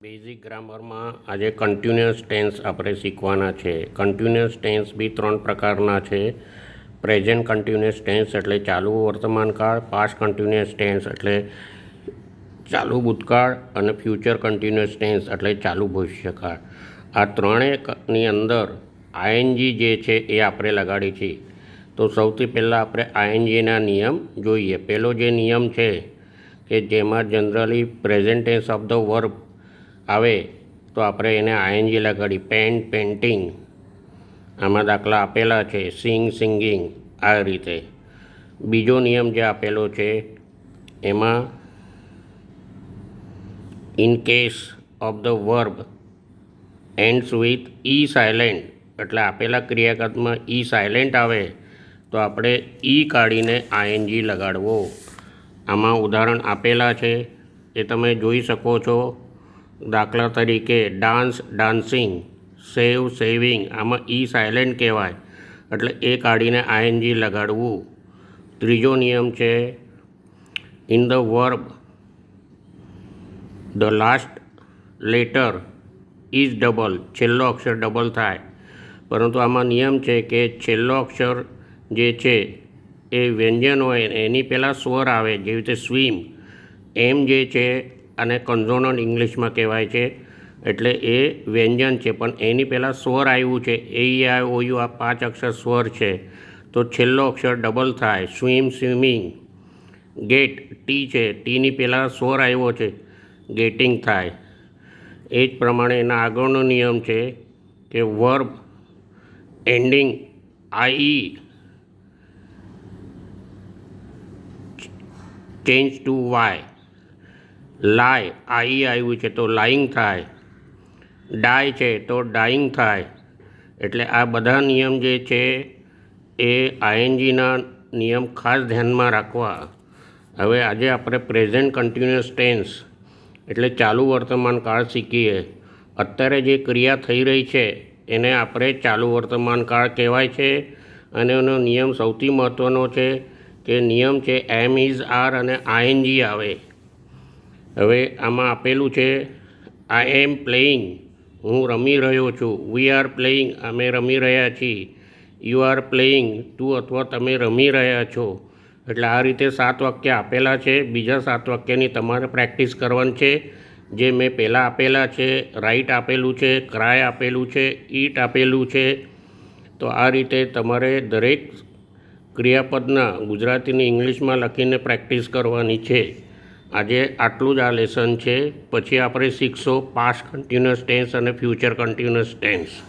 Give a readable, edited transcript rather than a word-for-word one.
Basic ગ્રામરમાં આજે continuous tense આપણે શીખવાના છે. કન્ટિન્યુઅસ ટેન્સ બી 3 પ્રકારના છે. પ્રેઝન્ટ કન્ટિન્યુઅસ ટેન્સ એટલે ચાલુ વર્તમાનકાળ, પાસ્ટ કન્ટિન્યુઅસ ટેન્સ એટલે ચાલુ ભૂતકાળ અને ફ્યુચર કન્ટિન્યુઅસ ટેન્સ એટલે ચાલુ ભવિષ્યકાળ. આ ત્રણેયની અંદર આઈએનજી જે છે એ આપણે લગાડી છે. તો સૌથી પહેલાં આપણે આઈએનજીના નિયમ જોઈએ. પહેલો જે નિયમ છે કે જેમાં generally present tense of the verb આવે તો આપણે એને આઈએનજી લગાડી. પેન્ટ, પેન્ટિંગ, આમાં દાખલા આપેલા છે. સિંગ, સિંગિંગ, આ રીતે. બીજો નિયમ જે આપેલો છે એમાં in case of the verb ends with E silent એટલે આપેલા ક્રિયાપદમાં ઈ સાયલેન્ટ આવે તો આપણે ઈ કાઢીને આઈએનજી લગાડવો. આમાં ઉદાહરણ આપેલા છે એ તમે જોઈ શકો છો. દાખલા તરીકે ડાન્સ, ડાન્સિંગ, સેવ, સેવિંગ, આમાં ઈ સાયલેન્ટ કહેવાય એટલે એ કાઢીને આઈએનજી લગાડવું. ત્રીજો નિયમ છે in the verb the last letter is double, છેલ્લો અક્ષર ડબલ થાય. પરંતુ આમાં નિયમ છે કે છેલ્લો અક્ષર જે છે એ વ્યંજન હોય એની પહેલાં સ્વર આવે, જેવી રીતે સ્વિમ, એમ જે છે અને કન્ઝોનન્ટ ઇંગ્લિશમાં કહેવાય છે એટલે એ વ્યંજન છે પણ એની પહેલાં સ્વર આવ્યું છે. એ આઈ ઓ યુ આ 5 અક્ષર સ્વર છે તો છેલ્લો અક્ષર ડબલ થાય. Swim, swimming. ગેટ, ટી છે, ટીની પહેલાં સ્વર આવ્યો છે, ગેટિંગ થાય. એ જ પ્રમાણે એના આગળનો નિયમ છે કે વર્બ એન્ડિંગ આઈ ચેન્જ ટુ વાય. લાય, આઈ આવ્યું છે તો લાઇંગ થાય. ડાય છે તો ડાઇંગ થાય. એટલે આ બધા નિયમ જે છે એ આઈએનજીના નિયમ ખાસ ધ્યાનમાં રાખવા. હવે આજે આપણે પ્રેઝન્ટ કન્ટિન્યુઅસ ટેન્સ એટલે ચાલુ વર્તમાન કાળ શીખીએ. અત્યારે જે ક્રિયા થઈ રહી છે એને આપણે ચાલુ વર્તમાન કાળ કહેવાય છે અને એનો નિયમ સૌથી મહત્ત્વનો છે કે નિયમ છે એમ ઇઝ આર અને આઈએનજી આવે. હવે આમાં આપેલું છે આઈ એમ પ્લેઇંગ, હું રમી રહ્યો છું. વી આર પ્લેઇંગ, અમે રમી રહ્યા છીએ. યુ આર પ્લેઇંગ, તું અથવા તમે રમી રહ્યા છો. એટલે આ રીતે 7 વાક્ય આપેલા છે. બીજા 7 વાક્યની તમારે પ્રેક્ટિસ કરવાની છે જે મેં પહેલાં આપેલા છે. રાઇટ આપેલું છે, ક્રાય આપેલું છે, ઈટ આપેલું છે. તો આ રીતે તમારે દરેક ક્રિયાપદના ગુજરાતીને ઇંગ્લિશમાં લખીને પ્રેક્ટિસ કરવાની છે. આજે આટલું જ આ લેસન છે. પછી આપણે શીખશો પાસ્ટ કન્ટિન્યુઅસ ટેન્સ અને ફ્યુચર કન્ટિન્યુઅસ ટેન્સ.